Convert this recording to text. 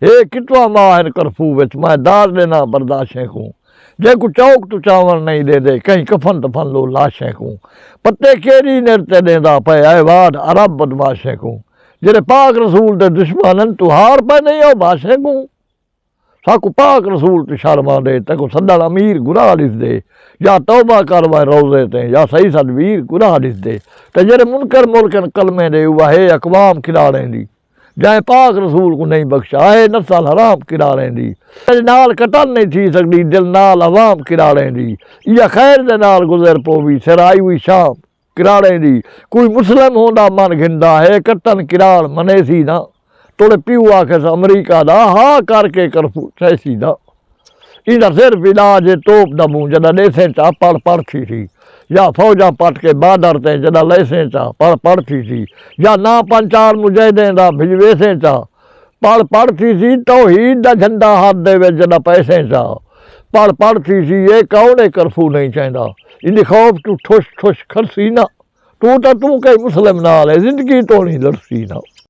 हे कितवा मां इन करफू विच मैं दार देना बर्दाशें को जेको चौक तू चावण नहीं दे दे कहीं कफन तफन लो लाशें को पत्ते केरी निरते देंदा पे आए वाद अरब बदमाशें को जेरे पाक रसूल दे दुश्मनन तू हार पे नहीं हो भाषे को साकू पाक रसूल तू शर्मा दे तको सदल अमीर गुनाह लिख दे या तौबा करवा रोज़े ते या सही सदवीर गुनाह लिख दे ते जेरे मुनकर मुल्कन कलमे दे हुआ है अकवाम खिलाड़ें दी जै पाक रसूल को नहीं बख्शा है नस्ल हराम किराड़ें दी नाल कतल नहीं थी सकती दिल नाल अवाम किराड़ें दी या खैर दे नाल गुजर पोवी सिराई हुई शाम किराड़ें दी कोई मुस्लिम होंदा मन घिंदा है कट्टन किराड़ मने सी ना तोड़े प्यू आखे अमरीका दा हा करके करफू सैसी दा इधर सिर्फ इलाज तोप दमू जदा देसे चा पढ़ थी या फौजा पट के बादर ते जदा लेसे चा पढ़ थी या ना पंचार मुजाहिदें दा भिजवेसे चा पढ़ थी तौहीद दा झंडा हाथ दे वे जदा पैसे चा पढ़ थी ये कौन करफू नहीं चाहता इन खौफ तू ठुश ठुश खरसी ना तू तो तू कई मुस्लिम नाल है जिंदगी तो नहीं लड़सी ना।